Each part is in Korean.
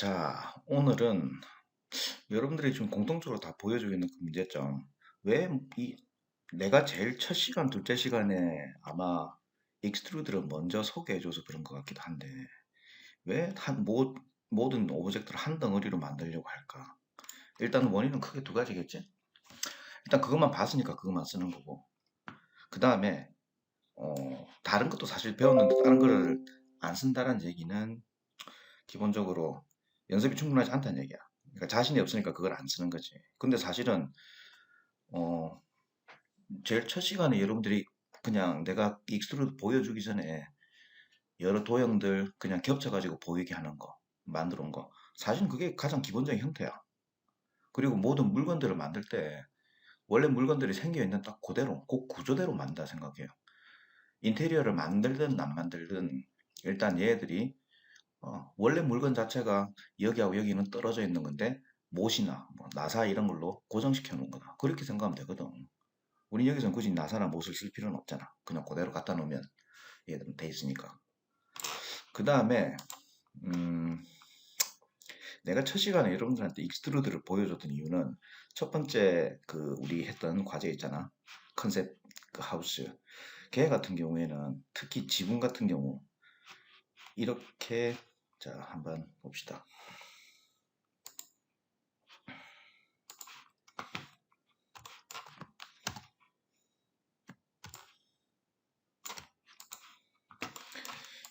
자, 오늘은 여러분들이 지금 공통적으로 다 보여주고 있는 그 문제점. 왜 내가 제일 첫 시간, 둘째 시간에 아마 익스트루드를 먼저 소개해줘서 그런 것 같기도 한데, 왜 모든 오브젝트를 한 덩어리로 만들려고 할까? 일단 원인은 크게 두 가지겠지? 일단 그것만 봤으니까 그것만 쓰는 거고. 그 다음에, 다른 것도 사실 배웠는데 다른 거를 안 쓴다는 얘기는 기본적으로 연습이 충분하지 않다는 얘기야. 그러니까 자신이 없으니까 그걸 안 쓰는 거지. 근데 사실은 어 제일 첫 시간에 여러분들이 그냥 내가 익스트루드 보여주기 전에 여러 도형들 그냥 겹쳐가지고 보이게 하는 거, 만들어 온 거. 사실 그게 가장 기본적인 형태야. 그리고 모든 물건들을 만들 때 원래 물건들이 생겨 있는 딱 그대로, 그 구조대로 만든다 생각해요. 인테리어를 만들든 안 만들든 일단 얘들이 원래 물건 자체가 여기하고 여기는 떨어져 있는 건데 못이나 뭐 나사 이런 걸로 고정시켜 놓은 거다. 그렇게 생각하면 되거든. 우리 여기서는 굳이 나사나 못을 쓸 필요는 없잖아. 그냥 그대로 갖다 놓으면 얘들은 돼 있으니까. 그 다음에 음, 내가 첫 시간에 여러분들한테 익스트루드를 보여줬던 이유는 첫 번째 그 우리 했던 과제 있잖아. 컨셉 그 하우스. 걔 같은 경우에는 특히 지붕 같은 경우 이렇게 자 한번 봅시다.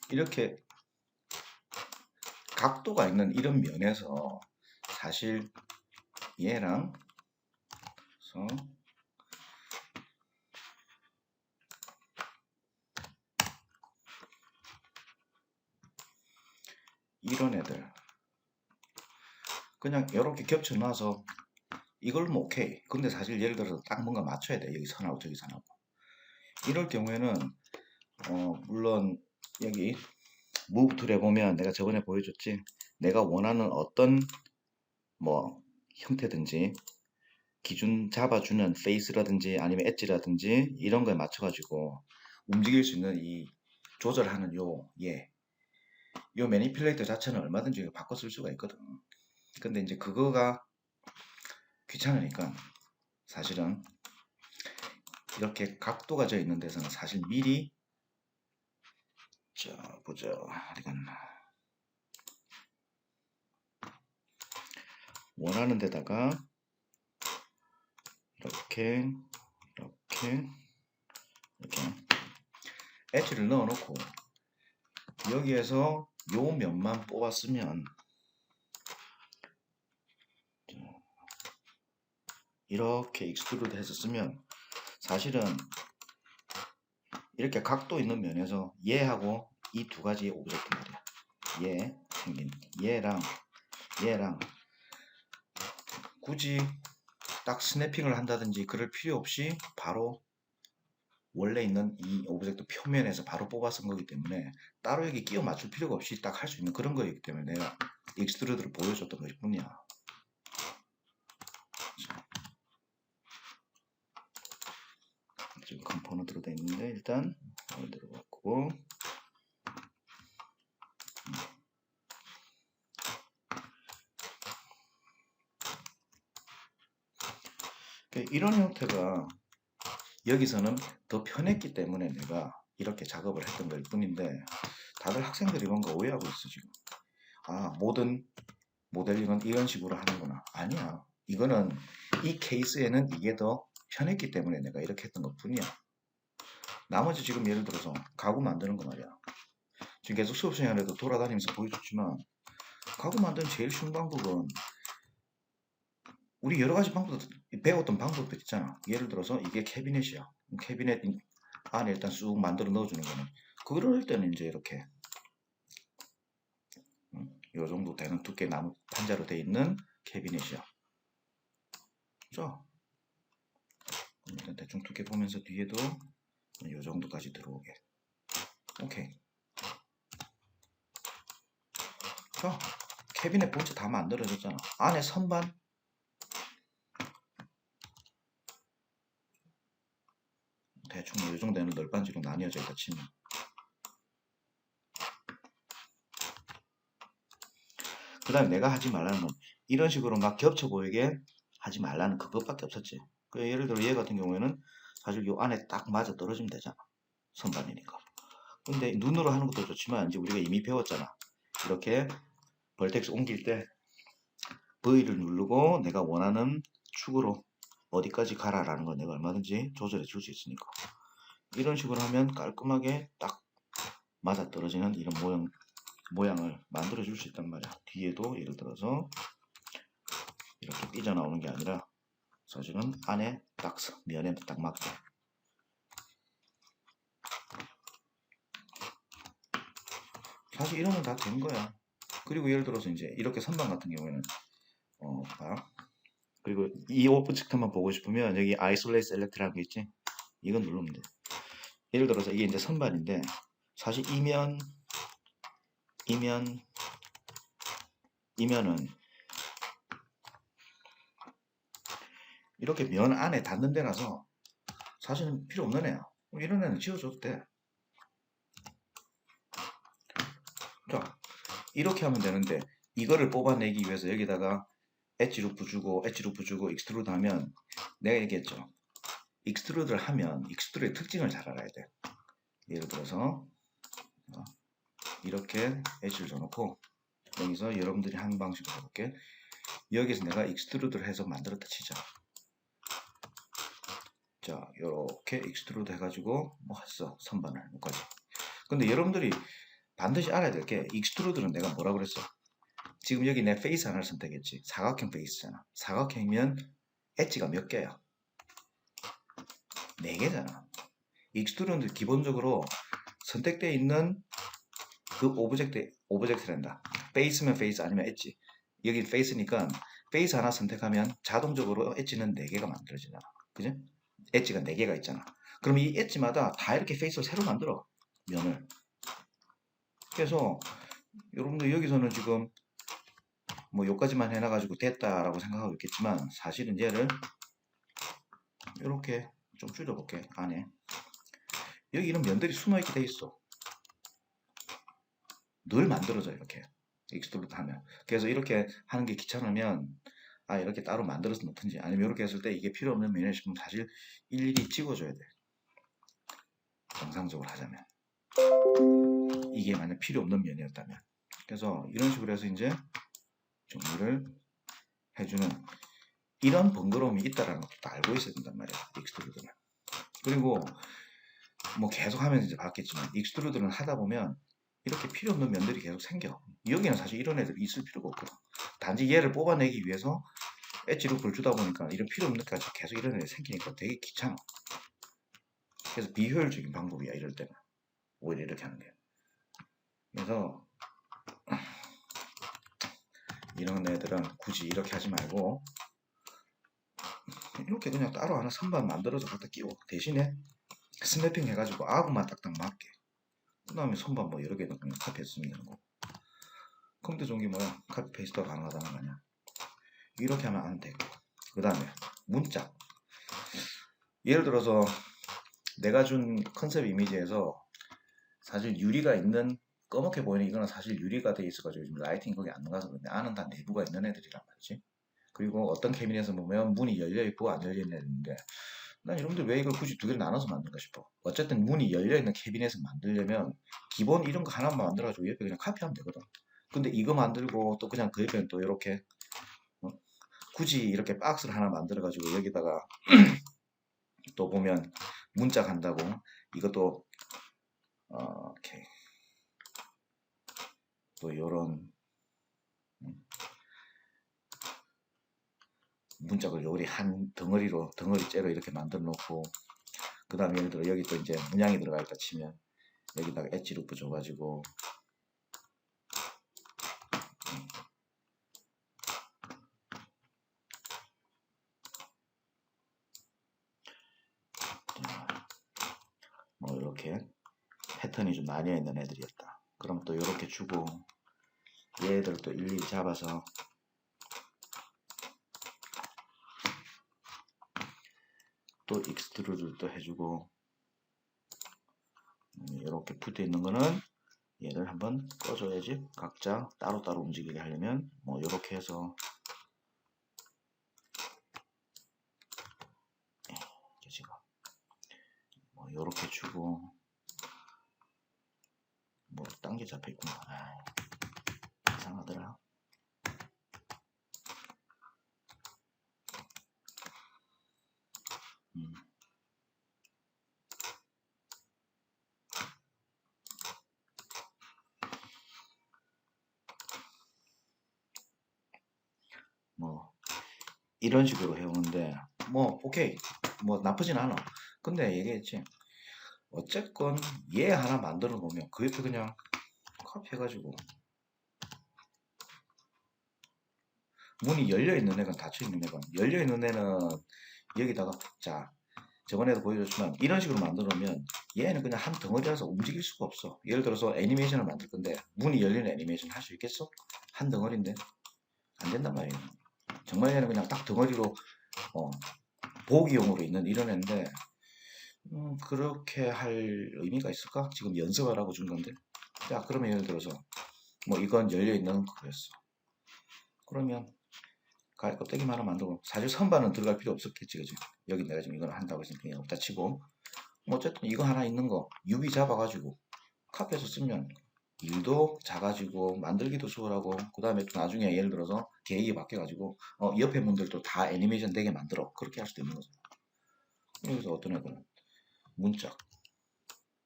이렇게 각도가 있는 이런 면에서 사실 얘랑 그래서 이런 애들 그냥 이렇게 겹쳐놔서 이걸로 오케이. 근데 사실 예를 들어서 딱 뭔가 맞춰야 돼. 여기 선하고 저기 선하고. 이럴 경우에는 물론 여기 무브 툴에 보면 내가 저번에 보여줬지. 내가 원하는 어떤 뭐 형태든지 기준 잡아주는 페이스라든지 아니면 엣지라든지 이런 거에 맞춰가지고 움직일 수 있는 이 조절하는 요 매니플레이터 자체는 얼마든지 바꿔 쓸 수가 있거든. 근데 이제 그거가 귀찮으니까 사실은 이렇게 각도가 져 있는 데서는 사실 미리 자 보자 어디 갔나 원하는 데다가 이렇게 이렇게 이렇게 엣지를 넣어 놓고 여기에서 요 면만 뽑았으면 이렇게 익스트루드 해서 쓰면 사실은 이렇게 각도 있는 면에서 얘하고 이 두 가지 오브젝트 말이야. 얘 생긴 얘랑 굳이 딱 스냅핑을 한다든지 그럴 필요 없이 바로 원래 있는 이 오브젝트 표면에서 바로 뽑아 쓴 거기 때문에 따로 여기 끼워 맞출 필요가 없이 딱 할 수 있는 그런 거이기 때문에 내가 익스트루드를 보여줬던 것일 뿐이야. 지금 컴포넌트로 되어 있는데 일단 들어갔고 이런 형태가 여기서는 더 편했기 때문에 내가 이렇게 작업을 했던 걸 뿐인데 다들 학생들이 뭔가 오해하고 있어 지금. 아 모든 모델링은 이런 식으로 하는구나. 아니야. 이거는 이 케이스에는 이게 더 편했기 때문에 내가 이렇게 했던 것 뿐이야. 나머지 지금 예를 들어서 가구 만드는 거 말이야. 지금 계속 수업 시간에도 돌아다니면서 보여줬지만 가구 만드는 제일 쉬운 방법은 우리 여러 가지 방법 배웠던 방법들 있잖아. 예를 들어서 이게 캐비넷이야. 캐비넷 안에 일단 쑥 만들어 넣어주는 거는 그럴 때는 이제 이렇게 요 정도 되는 두께 나무 판자로 되어 있는 캐비넷이야. 그죠? 일단 대충 두께 보면서 뒤에도 요 정도까지 들어오게. 오케이. 자, 캐비넷 본체 다 만들어졌잖아. 안에 선반 대충 요 정도 되는 널빤지로 나뉘어져 있다 치면 그 다음에 내가 하지 말라는 건 이런 식으로 막 겹쳐 보이게 하지 말라는 그것밖에 없었지. 그 예를 들어 얘 같은 경우에는 사실 요 안에 딱 맞아 떨어지면 되잖아. 선반이니까. 근데 눈으로 하는 것도 좋지만 이제 우리가 이미 배웠잖아. 이렇게 벌텍스 옮길 때 V를 누르고 내가 원하는 축으로 어디까지 가라라는 걸 내가 얼마든지 조절해 줄 수 있으니까. 이런 식으로 하면 깔끔하게 딱 맞아 떨어지는 이런 모양을 만들어 줄 수 있단 말이야. 뒤에도 예를 들어서 이렇게 삐져나오는 게 아니라 사실은 안에 딱 면에 딱 맞게. 사실 이러면 다 된 거야. 그리고 예를 들어서 이제 이렇게 선반 같은 경우에는 봐. 그리고 이 오브젝트만 보고 싶으면 여기 Isolate Select라는 게 있지? 이건 누르면 돼. 예를 들어서 이게 이제 선반인데 사실 이면은 이렇게 면 안에 닿는 데라서 사실은 필요 없는 애야. 이런 애는 지워줘도 돼. 자, 이렇게 하면 되는데 이거를 뽑아내기 위해서 여기다가 엣지 루프 주고 익스트루드 하면 내가 얘기했죠. 익스트루드를 하면 익스트루드의 특징을 잘 알아야 돼. 예를 들어서 이렇게 엣지를 줘놓고 여기서 여러분들이 하는 방식으로 해볼게. 여기서 내가 익스트루드를 해서 만들었다 치자. 자, 이렇게 익스트루드 해가지고 뭐 했어. 선반을 여기까지. 근데 여러분들이 반드시 알아야 될 게 익스트루드는 내가 뭐라 그랬어? 지금 여기 내 페이스 하나를 선택했지. 사각형 페이스잖아. 사각형이면 엣지가 몇 개야? 4개잖아. 익스트루드는 기본적으로 선택되어 있는 그 오브젝트란다. 페이스면 페이스 아니면 엣지. 여기 페이스니까 페이스 하나 선택하면 자동적으로 엣지는 4개가 만들어지잖아. 그지? 엣지가 4개가 있잖아. 그럼 이 엣지마다 다 이렇게 페이스를 새로 만들어. 면을. 그래서 여러분들 여기서는 지금 뭐 여기까지만 해놔가지고 됐다라고 생각하고 있겠지만 사실은 얘를 이렇게 좀 줄여볼게. 안에 여기 이런 면들이 숨어있게 돼 있어. 늘 만들어져 이렇게 익스트루드 하면. 그래서 이렇게 하는 게 귀찮으면 이렇게 따로 만들어서 놓든지 아니면 이렇게 했을 때 이게 필요 없는 면이면 사실 일일이 찍어줘야 돼. 정상적으로 하자면 이게 만약 필요 없는 면이었다면. 그래서 이런 식으로 해서 이제 정리를 해주는 이런 번거로움이 있다라는 것도 알고 있어야 된단 말이야. 익스트루드는. 그리고 뭐 계속 하면 이제 봤겠지만 익스트루드는 하다 보면 이렇게 필요 없는 면들이 계속 생겨. 여기는 사실 이런 애들이 있을 필요가 없거든. 단지 얘를 뽑아내기 위해서 엣지로 불 주다 보니까 이런 필요 없는 것까지 계속 이런 애들이 생기니까 되게 귀찮아. 그래서 비효율적인 방법이야 이럴 때는. 오히려 이렇게 하는 게. 그래서 이런 애들은 굳이 이렇게 하지 말고 이렇게 그냥 따로 하나 선반 만들어서 갖다 끼워. 대신에 스냅핑 해가지고 아구만 딱딱 맞게. 그 다음에 선반 뭐 여러 개 그냥 카피했으면 되는 거. 컴퓨터 종기 뭐야? 카피 페이스트가 가능하다는 거 아니야? 이렇게 하면 안 되고. 그 다음에 문짝. 예를 들어서 내가 준 컨셉 이미지에서 사실 유리가 있는 검게 보이는 이거는 사실 유리가 돼 있어가지고 지금 라이팅이 거기 안 나가서 그런데 안은 다 내부가 있는 애들이란 말이지. 그리고 어떤 캐비넷에서 보면 문이 열려있고 안 열려있는 애들인데 난 여러분들 왜 이걸 굳이 두 개를 나눠서 만든가 싶어. 어쨌든 문이 열려있는 캐비넷을 만들려면 기본 이런 거 하나만 만들어가지고 옆에 그냥 카피하면 되거든. 근데 이거 만들고 또 그냥 그 옆에는 또 이렇게 굳이 이렇게 박스를 하나 만들어가지고 여기다가 또 보면 문짝 한다고 이것도 이렇게 또 요런 문짝을 요리 한 덩어리째로 이렇게 만들어 놓고 그 다음에 예를 들어 여기 또 이제 문양이 들어가 있다 치면 여기다가 엣지 루프 줘가지고 뭐 이렇게 패턴이 좀 나뉘어 있는 애들이었다. 그럼 또 이렇게 주고 얘들 또 일일이 잡아서 또 익스트루드 또 해주고 이렇게 붙어 있는 거는 얘를 한번 꺼줘야지. 각자 따로따로 움직이게 하려면 뭐 이렇게 해서 지금 뭐 이렇게 주고 뭐 딴 게 잡혀있구나. 이상하더라. 뭐 이런 식으로 해오는데 뭐 오케이 뭐 나쁘진 않아. 근데 얘기했지. 어쨌건 얘 하나 만들어 놓으면 그 옆에 그냥 카피해가지고 문이 열려있는 애가 닫혀있는 애가 열려있는 애는 여기다가 자 저번에도 보여줬지만 이런 식으로 만들어 놓으면 얘는 그냥 한 덩어리라서 움직일 수가 없어. 예를 들어서 애니메이션을 만들 건데 문이 열리는 애니메이션 할 수 있겠어? 한 덩어리인데 안 된단 말이에요. 정말 얘는 그냥 딱 덩어리로 보기용으로 있는 이런 애인데 그렇게 할 의미가 있을까? 지금 연습하라고 준 건데. 자, 그러면 예를 들어서 뭐 이건 열려있는 거였어. 그러면 가위 껍데기만 하나 만들고 사실 선반은 들어갈 필요 없었겠지, 그지? 여기 내가 지금 이걸 한다고 했으니까 그냥 없다 치고 뭐 어쨌든 이거 하나 있는 거 UV 잡아가지고 카페에서 쓰면 일도 작아지고 만들기도 수월하고 그 다음에 또 나중에 예를 들어서 계획이 바뀌어가지고 옆에 문들도 다 애니메이션 되게 만들어 그렇게 할 수도 있는 거죠. 여기서 어떤 애들은 문짝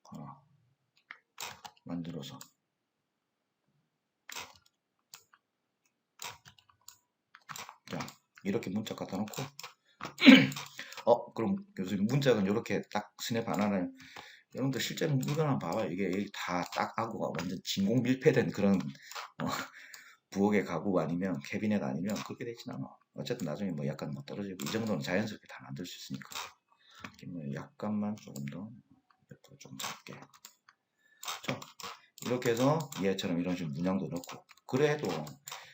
하나 만들어서 자 이렇게 문짝 갖다 놓고 그럼 요즘 문짝은 이렇게 딱 스냅 안 하나요? 여러분들 실제로 이거 한번 봐봐요. 이게 다 딱하고 완전 진공 밀폐된 그런 부엌의 가구 아니면 캐비넷 아니면 그렇게 되진 않아. 어쨌든 나중에 뭐 약간 뭐 떨어지고 이 정도는 자연스럽게 다 만들 수 있으니까 뭐 약간만 조금 더 옆으로 좀 작게 자, 이렇게 해서 얘처럼 이런 식으로 문양도 넣고 그래도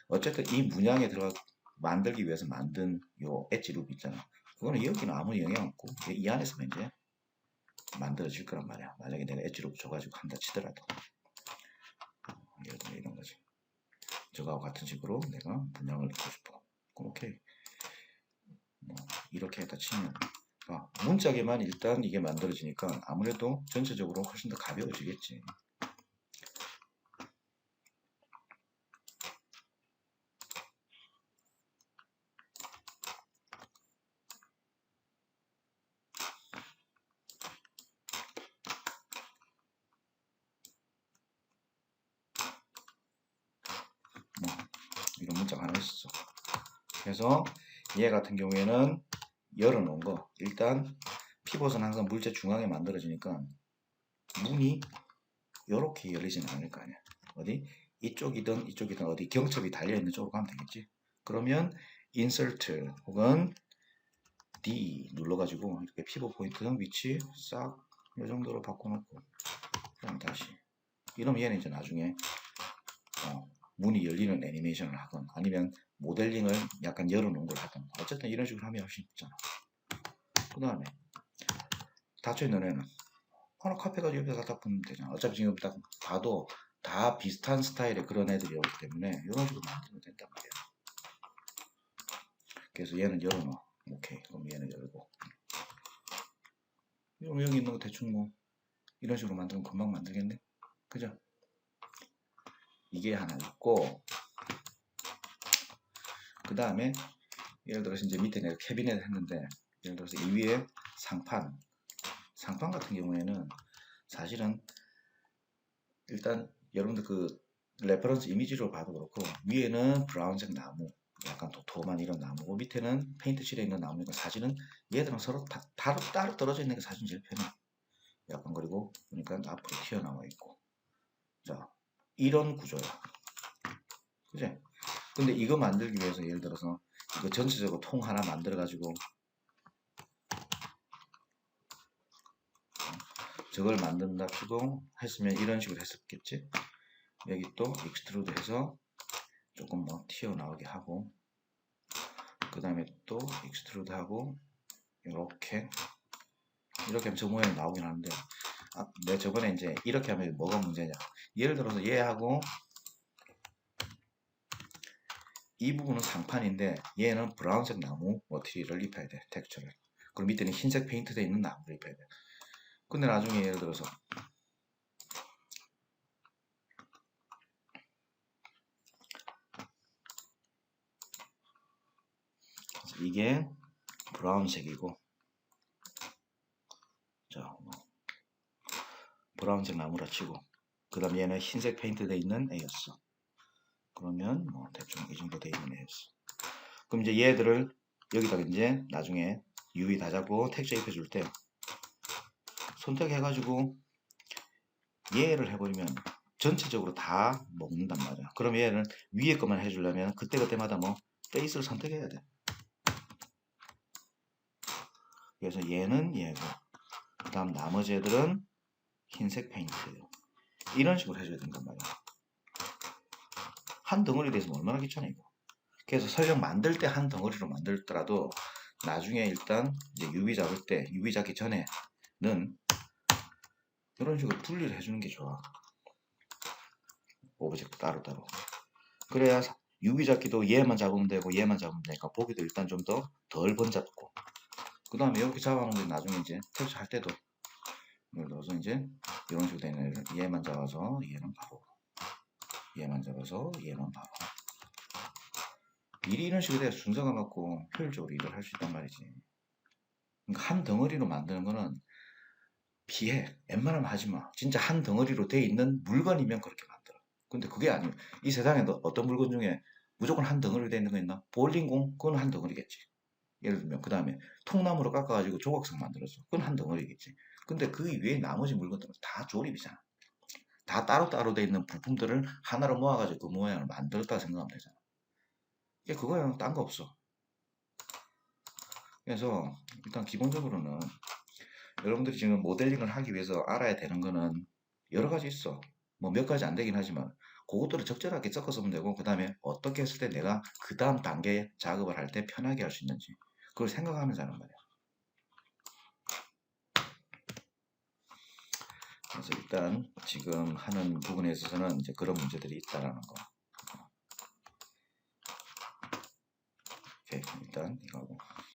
어쨌든 이 문양에 들어가 만들기 위해서 만든 요 엣지 룹 있잖아. 그거는 여기는 아무리 영향 없고 이 안에서만 이제 만들어질 거란 말이야. 만약에 내가 엣지 룹 줘가지고 한다 치더라도 예를 들어 이런 거지. 저거와 같은 식으로 내가 문양을 넣고 싶어. 그럼 오케이. 뭐 이렇게 해다 치면 문짝에만 일단 이게 만들어지니까 아무래도 전체적으로 훨씬 더 가벼워지겠지. 뭐 이런 문자가 하나 있었어. 그래서 얘 같은 경우에는 열어놓은 거 일단 피벗은 항상 물체 중앙에 만들어지니까 문이 이렇게 열리지는 않을 거 아니야. 어디 이쪽이든 이쪽이든 어디 경첩이 달려있는 쪽으로 가면 되겠지. 그러면 insert 혹은 D 눌러가지고 이렇게 피벗 포인트 위치 싹 이 정도로 바꿔놓고 그럼 다시 이러면 얘는 이제 나중에 문이 열리는 애니메이션을 하건 아니면 모델링을 약간 열어놓은 걸 하든 어쨌든 이런 식으로 하면 훨씬 있잖아. 그 다음에 닫혀있는 애는 하나 카페가 옆에 갖다 붙으면 되잖아. 어차피 지금 딱 봐도 다 비슷한 스타일의 그런 애들이었기 때문에 이런 식으로 만들면 된단 말이야. 그래서 얘는 열어놔. 오케이. 그럼 얘는 열고. 여기 있는 거 대충 뭐 이런 식으로 만들면 금방 만들겠네. 그죠? 이게 하나 있고 그 다음에 예를 들어서 이제 밑에 내가 캐비넷 했는데 예를 들어서 이 위에 상판 같은 경우에는 사실은 일단 여러분들 그 레퍼런스 이미지로 봐도 그렇고 위에는 브라운색 나무 약간 도톰한 이런 나무고 밑에는 페인트 칠해 있는 나무니까 사진은 얘들은 서로 따로 떨어져 있는 게 사진 제일 편해. 약간 그리고 보니까 앞으로 튀어나와 있고 자 이런 구조야. 그지? 근데 이거 만들기 위해서 예를 들어서 이거 전체적으로 통 하나 만들어 가지고 저걸 만든다 치고 했으면 이런 식으로 했었겠지. 여기 또 익스트루드 해서 조금 뭐 튀어나오게 하고 그 다음에 또 익스트루드 하고 이렇게 하면 저 모양이 나오긴 하는데 내가 저번에 이제 이렇게 하면 뭐가 문제냐. 예를 들어서 얘하고 이 부분은 상판인데 얘는 브라운색 나무 머티리얼을 입혀야 돼. 텍스처를. 그리고 밑에는 흰색 페인트 되어 있는 나무를 입혀야 돼. 근데 나중에 예를 들어서 이게 브라운색이고 자 브라운색 나무라 치고 그 다음 얘는 흰색 페인트 되어 있는 애였어. 그러면 뭐 대충 이 정도 되어 있는 애였어. 그럼 이제 얘들을 여기다가 이제 나중에 UV 다 잡고 텍스처 입혀줄 때 선택해가지고 얘를 해버리면 전체적으로 다 먹는단 말이야. 그럼 얘는 위에 것만 해주려면 그때그때마다 뭐 페이스를 선택해야 돼. 그래서 얘는 얘고 그 다음 나머지 애들은 흰색 페인트예요. 이런 식으로 해줘야 된단 말이야. 한 덩어리 돼서 얼마나 귀찮아 이거. 그래서 설령 만들 때 한 덩어리로 만들더라도 나중에 일단 이제 UV 잡을 때 UV 잡기 전에는 이런 식으로 분리를 해주는 게 좋아. 오브젝트 따로따로. 그래야 UV 잡기도 얘만 잡으면 되고 얘만 잡으면 되니까 보기도 일단 좀 더 덜 번잡고 그 다음에 이렇게 잡아놓으면 나중에 이제 텍스처 할 때도 예를 들어서 이제 이런 식으로 되는 애를 얘만 잡아서 얘는 바로 얘만 잡아서 얘만 바로 미리 이런 식으로 해야 순서가 맞고 효율적으로 일을 할 수 있단 말이지. 그러니까 한 덩어리로 만드는 거는 피해. 웬만하면 하지 마. 진짜 한 덩어리로 돼 있는 물건이면 그렇게 만들어. 근데 그게 아니에요. 이 세상에 어떤 물건 중에 무조건 한 덩어리로 돼 있는 거 있나? 볼링공? 그건 한 덩어리겠지. 예를 들면 그 다음에 통나무로 깎아가지고 조각석 만들었어. 그건 한 덩어리겠지. 근데 그 외에 나머지 물건들은 다 조립이잖아. 다 따로따로 돼 있는 부품들을 하나로 모아가지고 그 모양을 만들었다 생각하면 되잖아. 이게 그거야. 딴 거 없어. 그래서 일단 기본적으로는 여러분들이 지금 모델링을 하기 위해서 알아야 되는 거는 여러 가지 있어. 뭐 몇 가지 안 되긴 하지만 그것들을 적절하게 섞어서면 되고 그 다음에 어떻게 했을 때 내가 그 다음 단계 작업을 할 때 편하게 할 수 있는지 그걸 생각하면서 하는 말이야. 그래서 일단 지금 하는 부분에 있어서는 이제 그런 문제들이 있다라는 거. 오케이, 일단 이거 하고.